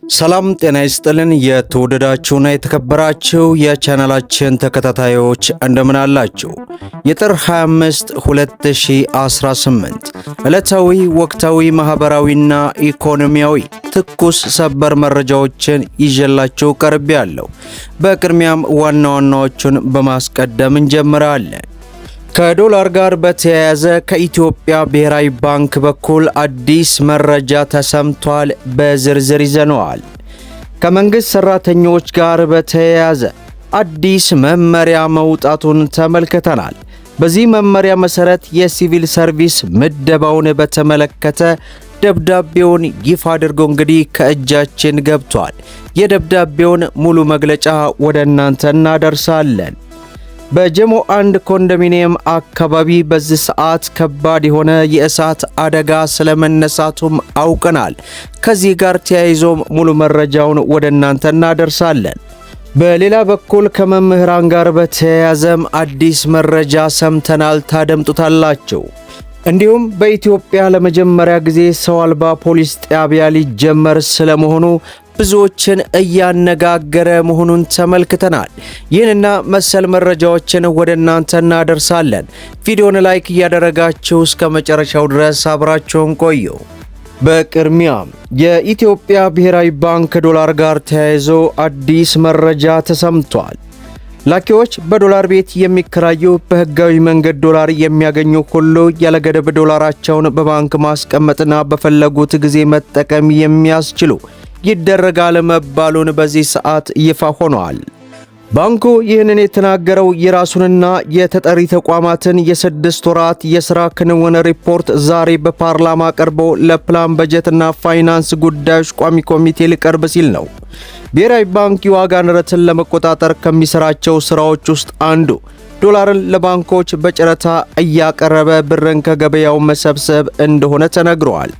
ሰላም ጤና ይስጥልን። የተወደዳችሁና የተከበራችሁ የቻናላችን ተከታታዮች እንደምን አላችሁ? የጥር 25 2018 ዕለታዊ ወቅታዊ ማህበራዊና ኢኮኖሚያዊ ትኩስ ሰበር መረጃዎችን ይዤላችሁ ቀርቤያለሁ። በቅድሚያም ዋና ዋናዎቹን በማስቀደም እንጀምራለን። ከዶላር ጋር በተያያዘ ከኢትዮጵያ ብሔራዊ ባንክ በኩል አዲስ መረጃ ተሰምቷል። በዝርዝር ይዘነዋል። ከመንግስት ሰራተኞች ጋር በተያያዘ አዲስ መመሪያ መውጣቱን ተመልክተናል። በዚህ መመሪያ መሰረት የሲቪል ሰርቪስ ምደባውን በተመለከተ ደብዳቤውን ይፋ አድርጎ እንግዲህ ከእጃችን ገብቷል። የደብዳቤውን ሙሉ መግለጫ ወደ እናንተ እናደርሳለን። በጀሞ አንድ ኮንዶሚኒየም አካባቢ በዚህ ሰዓት ከባድ የሆነ የእሳት አደጋ ስለመነሳቱም አውቀናል። ከዚህ ጋር ተያይዞም ሙሉ መረጃውን ወደ እናንተ እናደርሳለን። በሌላ በኩል ከመምህራን ጋር በተያያዘም አዲስ መረጃ ሰምተናል፣ ታደምጡታላችሁ። እንዲሁም በኢትዮጵያ ለመጀመሪያ ጊዜ ሰው አልባ ፖሊስ ጣቢያ ሊጀመር ስለመሆኑ ብዙዎችን እያነጋገረ መሆኑን ተመልክተናል። ይህንና መሰል መረጃዎችን ወደ እናንተ እናደርሳለን። ቪዲዮን ላይክ እያደረጋችሁ እስከ መጨረሻው ድረስ አብራችሁን ቆዩ። በቅድሚያም የኢትዮጵያ ብሔራዊ ባንክ ከዶላር ጋር ተያይዞ አዲስ መረጃ ተሰምቷል። ላኪዎች በዶላር ቤት የሚከራዩ በህጋዊ መንገድ ዶላር የሚያገኙ ሁሉ ያለገደብ ዶላራቸውን በባንክ ማስቀመጥና በፈለጉት ጊዜ መጠቀም የሚያስችሉ ይደረጋል መባሉን በዚህ ሰዓት ይፋ ሆኗል። ባንኩ ይህንን የተናገረው የራሱንና የተጠሪ ተቋማትን የስድስት ወራት የሥራ ክንውን ሪፖርት ዛሬ በፓርላማ ቀርቦ ለፕላን በጀትና ፋይናንስ ጉዳዮች ቋሚ ኮሚቴ ሊቀርብ ሲል ነው። ብሔራዊ ባንክ የዋጋ ንረትን ለመቆጣጠር ከሚሰራቸው ስራዎች ውስጥ አንዱ ዶላርን ለባንኮች በጨረታ እያቀረበ ብርን ከገበያው መሰብሰብ እንደሆነ ተነግሯል።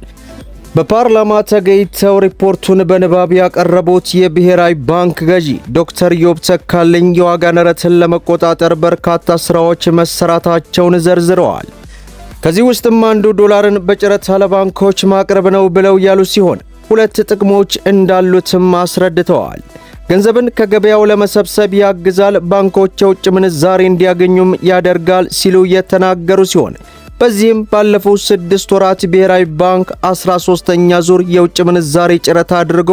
በፓርላማ ተገኝተው ሪፖርቱን በንባብ ያቀረቡት የብሔራዊ ባንክ ገዢ ዶክተር ኢዮብ ተካልኝ የዋጋ ንረትን ለመቆጣጠር በርካታ ስራዎች መሰራታቸውን ዘርዝረዋል። ከዚህ ውስጥም አንዱ ዶላርን በጨረታ ለባንኮች ማቅረብ ነው ብለው ያሉ ሲሆን ሁለት ጥቅሞች እንዳሉትም አስረድተዋል። ገንዘብን ከገበያው ለመሰብሰብ ያግዛል፣ ባንኮች የውጭ ምንዛሬ እንዲያገኙም ያደርጋል ሲሉ የተናገሩ ሲሆን በዚህም ባለፉት 6 ወራት ብሔራዊ ባንክ 13ኛ ዙር የውጭ ምንዛሬ ጨረታ አድርጎ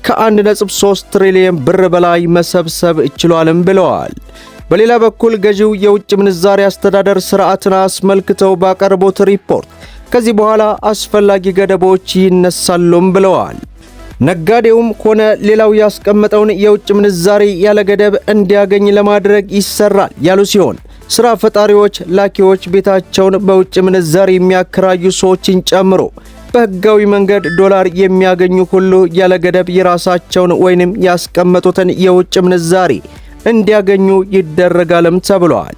ከ1.3 ትሪሊዮን ብር በላይ መሰብሰብ ችሏልም ብለዋል። በሌላ በኩል ገዢው የውጭ ምንዛሬ አስተዳደር ስርዓትን አስመልክተው ባቀረቡት ሪፖርት ከዚህ በኋላ አስፈላጊ ገደቦች ይነሳሉም ብለዋል። ነጋዴውም ሆነ ሌላው ያስቀመጠውን የውጭ ምንዛሬ ያለ ገደብ እንዲያገኝ ለማድረግ ይሰራል ያሉ ሲሆን ስራ ፈጣሪዎች፣ ላኪዎች ቤታቸውን በውጭ ምንዛሬ የሚያከራዩ ሰዎችን ጨምሮ በህጋዊ መንገድ ዶላር የሚያገኙ ሁሉ ያለ ገደብ የራሳቸውን ወይንም ያስቀመጡትን የውጭ ምንዛሬ እንዲያገኙ ይደረጋልም ተብሏል።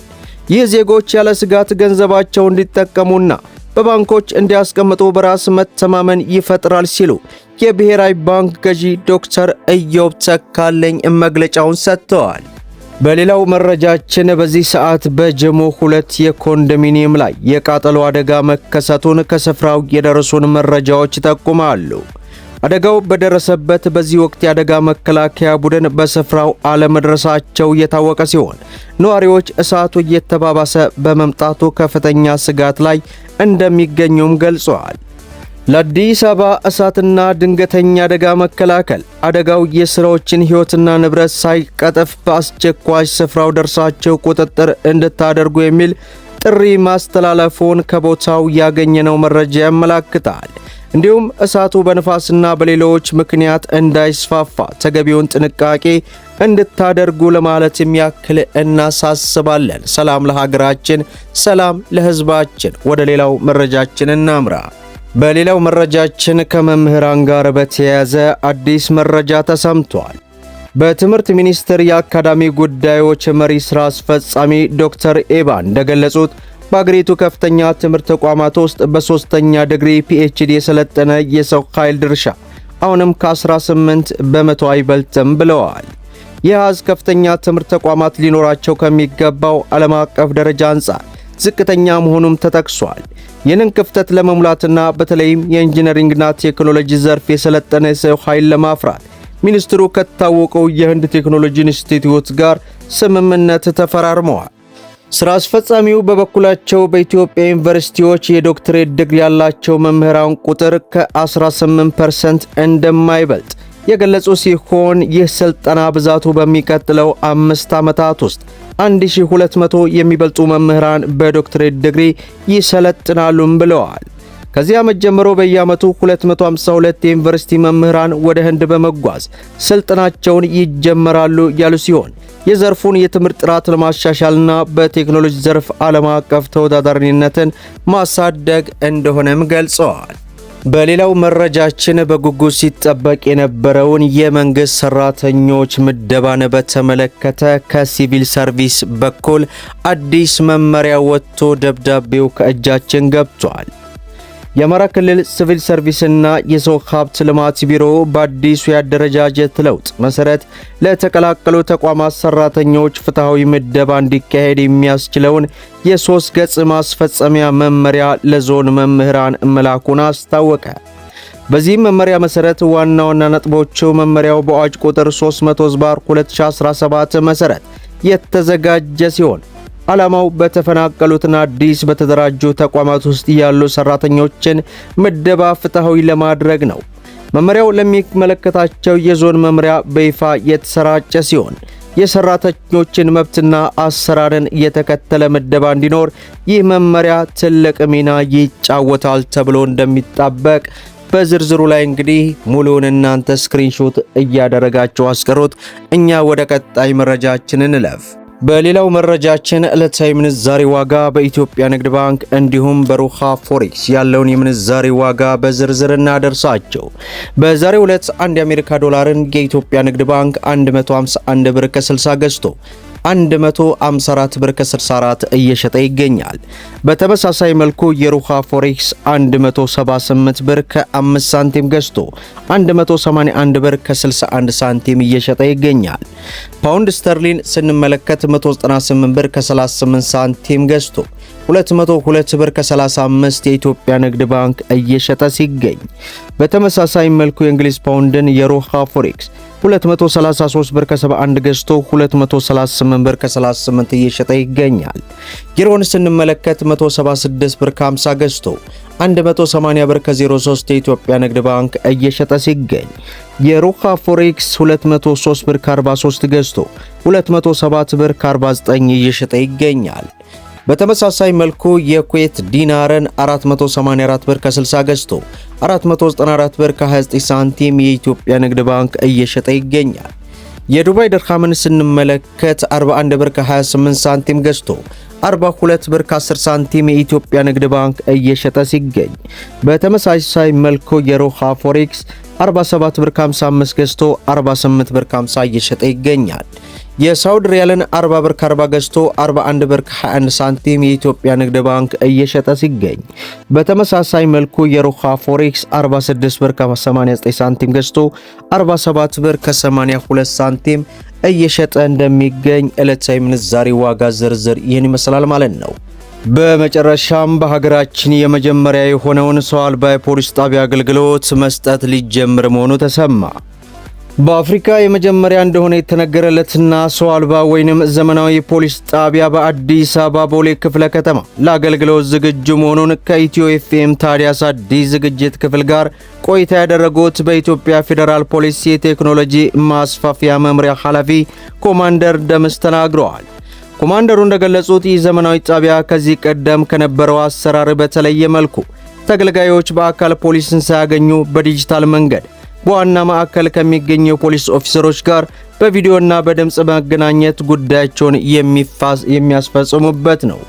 ይህ ዜጎች ያለ ስጋት ገንዘባቸውን እንዲጠቀሙና በባንኮች እንዲያስቀምጡ በራስ መተማመን ይፈጥራል ሲሉ የብሔራዊ ባንክ ገዢ ዶክተር ኢዮብ ተካልኝ መግለጫውን ሰጥተዋል። በሌላው መረጃችን በዚህ ሰዓት በጀሞ 2 የኮንዶሚኒየም ላይ የቃጠሎ አደጋ መከሰቱን ከስፍራው የደረሱን መረጃዎች ይጠቁማሉ። አደጋው በደረሰበት በዚህ ወቅት የአደጋ መከላከያ ቡድን በስፍራው አለመድረሳቸው የታወቀ ሲሆን ነዋሪዎች እሳቱ እየተባባሰ በመምጣቱ ከፍተኛ ስጋት ላይ እንደሚገኙም ገልጸዋል። ለአዲስ አበባ እሳትና ድንገተኛ አደጋ መከላከል አደጋው የስራዎችን ሕይወትና ንብረት ሳይቀጠፍ በአስቸኳይ ስፍራው ደርሳቸው ቁጥጥር እንድታደርጉ የሚል ጥሪ ማስተላለፉን ከቦታው ያገኘነው መረጃ ያመለክታል። እንዲሁም እሳቱ በንፋስና በሌሎች ምክንያት እንዳይስፋፋ ተገቢውን ጥንቃቄ እንድታደርጉ ለማለት የሚያክል እናሳስባለን። ሰላም ለሀገራችን፣ ሰላም ለሕዝባችን። ወደ ሌላው መረጃችን እናምራ። በሌላው መረጃችን ከመምህራን ጋር በተያያዘ አዲስ መረጃ ተሰምቷል። በትምህርት ሚኒስቴር የአካዳሚ ጉዳዮች መሪ ሥራ አስፈጻሚ ዶክተር ኤባ እንደገለጹት በአገሪቱ ከፍተኛ ትምህርት ተቋማት ውስጥ በ3ኛ ዲግሪ ፒኤችዲ የሰለጠነ የሰው ኃይል ድርሻ አሁንም ከ18 በመቶ አይበልጥም ብለዋል። ይህ ከፍተኛ ትምህርት ተቋማት ሊኖራቸው ከሚገባው ዓለም አቀፍ ደረጃ አንጻር ዝቅተኛ መሆኑም ተጠቅሷል። ይህንን ክፍተት ለመሙላትና በተለይም የኢንጂነሪንግና ቴክኖሎጂ ዘርፍ የሰለጠነ ሰው ኃይል ለማፍራት ሚኒስትሩ ከታወቀው የህንድ ቴክኖሎጂ ኢንስቲትዩት ጋር ስምምነት ተፈራርመዋል። ስራ አስፈጻሚው በበኩላቸው በኢትዮጵያ ዩኒቨርሲቲዎች የዶክትሬት ዲግሪ ያላቸው መምህራን ቁጥር ከ18% እንደማይበልጥ የገለጹ ሲሆን ይህ ስልጠና ብዛቱ በሚቀጥለው 5 ዓመታት ውስጥ 1200 የሚበልጡ መምህራን በዶክትሬት ዲግሪ ይሰለጥናሉም ብለዋል። ከዚህ ዓመት ጀምሮ በየዓመቱ 252 የዩኒቨርሲቲ መምህራን ወደ ህንድ በመጓዝ ስልጠናቸውን ይጀምራሉ ያሉ ሲሆን የዘርፉን የትምህርት ጥራት ለማሻሻልና በቴክኖሎጂ ዘርፍ ዓለም አቀፍ ተወዳዳሪነትን ማሳደግ እንደሆነም ገልጸዋል። በሌላው መረጃችን በጉጉት ሲጠበቅ የነበረውን የመንግስት ሰራተኞች ምደባን በተመለከተ ከሲቪል ሰርቪስ በኩል አዲስ መመሪያ ወጥቶ ደብዳቤው ከእጃችን ገብቷል። የአማራ ክልል ሲቪል ሰርቪስና የሰው ሀብት ልማት ቢሮ በአዲሱ የአደረጃጀት ለውጥ መሰረት ለተቀላቀሉ ተቋማት ሰራተኞች ፍትሐዊ ምደባ እንዲካሄድ የሚያስችለውን የ3 ገጽ ማስፈጸሚያ መመሪያ ለዞን መምህራን መላኩን አስታወቀ። በዚህም መመሪያ መሰረት ዋና ዋና ነጥቦቹ መመሪያው በአዋጅ ቁጥር 300/2017 መሰረት የተዘጋጀ ሲሆን ዓላማው በተፈናቀሉትና አዲስ በተደራጁ ተቋማት ውስጥ ያሉ ሰራተኞችን ምደባ ፍትሐዊ ለማድረግ ነው። መመሪያው ለሚመለከታቸው የዞን መምሪያ በይፋ የተሰራጨ ሲሆን የሰራተኞችን መብትና አሰራርን የተከተለ ምደባ እንዲኖር ይህ መመሪያ ትልቅ ሚና ይጫወታል ተብሎ እንደሚጠበቅ በዝርዝሩ ላይ እንግዲህ ሙሉውን እናንተ ስክሪንሾት እያደረጋችሁ አስቀሩት። እኛ ወደ ቀጣይ መረጃችን እንለፍ። በሌላው መረጃችን ዕለታዊ ምንዛሬ ዋጋ በኢትዮጵያ ንግድ ባንክ እንዲሁም በሩሃ ፎሬክስ ያለውን የምንዛሬ ዋጋ በዝርዝር እናደርሳቸው። በዛሬው ዕለት አንድ የአሜሪካ ዶላርን የኢትዮጵያ ንግድ ባንክ 151 ብር ከ60 ገዝቶ 154 ብር ከ64 እየሸጠ ይገኛል። በተመሳሳይ መልኩ የሩሃ ፎሬክስ 178 ብር ከ5 ሳንቲም ገዝቶ 181 ብር ከ61 ሳንቲም እየሸጠ ይገኛል። ፓውንድ ስተርሊን ስንመለከት 198 ብር ከ38 ሳንቲም ገዝቶ 202 ብር ከ35 የኢትዮጵያ ንግድ ባንክ እየሸጠ ሲገኝ፣ በተመሳሳይ መልኩ የእንግሊዝ ፓውንድን የሩሃ ፎሬክስ 233 ብር ከ71 ገዝቶ 238 ብር ከ38 እየሸጠ ይገኛል። ዩሮን ስንመለከት 176 ብር ከ50 ገዝቶ 180 ብር ከ03 የኢትዮጵያ ንግድ ባንክ እየሸጠ ሲገኝ፣ የሩሃ ፎሬክስ 203 ብር ከ43 ገዝቶ 207 ብር ከ49 እየሸጠ ይገኛል። በተመሳሳይ መልኩ የኩዌት ዲናርን 484 ብር ከ60 ገዝቶ 494 ብር ከ29 ሳንቲም የኢትዮጵያ ንግድ ባንክ እየሸጠ ይገኛል። የዱባይ ድርሃምን ስንመለከት 41 ብር ከ28 ሳንቲም ገዝቶ 42 ብር ከ10 ሳንቲም የኢትዮጵያ ንግድ ባንክ እየሸጠ ሲገኝ፣ በተመሳሳይ መልኩ የሩሃ ፎሬክስ 47 ብር ከ55 ገዝቶ 48 ብር ከ50 እየሸጠ ይገኛል። የሳውዲ ሪያልን 40 ብር ከ40 ገዝቶ 41 ብር ከ21 ሳንቲም የኢትዮጵያ ንግድ ባንክ እየሸጠ ሲገኝ፣ በተመሳሳይ መልኩ የሩሃ ፎሬክስ 46 ብር ከ89 ሳንቲም ገዝቶ 47 ብር ከ82 ሳንቲም እየሸጠ እንደሚገኝ ዕለታዊ ምንዛሬ ዋጋ ዝርዝር ይህን ይመስላል ማለት ነው። በመጨረሻም በሀገራችን የመጀመሪያ የሆነውን ሰው አልባ የፖሊስ ጣቢያ አገልግሎት መስጠት ሊጀምር መሆኑ ተሰማ። በአፍሪካ የመጀመሪያ እንደሆነ የተነገረለትና ሰው አልባ ወይንም ዘመናዊ የፖሊስ ጣቢያ በአዲስ አበባ ቦሌ ክፍለ ከተማ ለአገልግሎት ዝግጁ መሆኑን ከኢትዮ ኤፍኤም ታዲያስ አዲስ ዝግጅት ክፍል ጋር ቆይታ ያደረጉት በኢትዮጵያ ፌዴራል ፖሊስ የቴክኖሎጂ ማስፋፊያ መምሪያ ኃላፊ ኮማንደር ደምስ ተናግረዋል። ኮማንደሩ እንደገለጹት ይህ ዘመናዊ ጣቢያ ከዚህ ቀደም ከነበረው አሰራር በተለየ መልኩ ተገልጋዮች በአካል ፖሊስን ሳያገኙ በዲጂታል መንገድ በዋና ማዕከል ከሚገኙ የፖሊስ ኦፊሰሮች ጋር በቪዲዮና በድምጽ መገናኘት ጉዳያቸውን የሚያስፈጽሙበት ነው።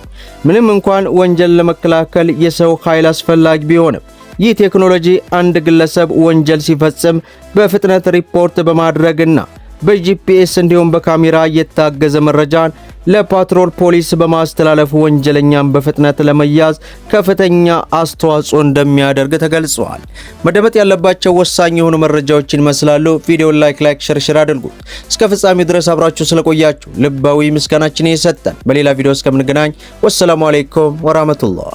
ምንም እንኳን ወንጀል ለመከላከል የሰው ኃይል አስፈላጊ ቢሆንም ይህ ቴክኖሎጂ አንድ ግለሰብ ወንጀል ሲፈጽም በፍጥነት ሪፖርት በማድረግና በጂፒኤስ እንዲሁም በካሜራ የታገዘ መረጃን ለፓትሮል ፖሊስ በማስተላለፍ ወንጀለኛን በፍጥነት ለመያዝ ከፍተኛ አስተዋጽኦ እንደሚያደርግ ተገልጿል። መደመጥ ያለባቸው ወሳኝ የሆኑ መረጃዎችን ይመስላሉ። ቪዲዮውን ላይክ ሼር አድርጉት። እስከ ፍጻሜ ድረስ አብራችሁ ስለቆያችሁ ልባዊ ምስጋናችን እየሰጠን በሌላ ቪዲዮ እስከምንገናኝ ወሰላሙ አለይኩም ወራህመቱላህ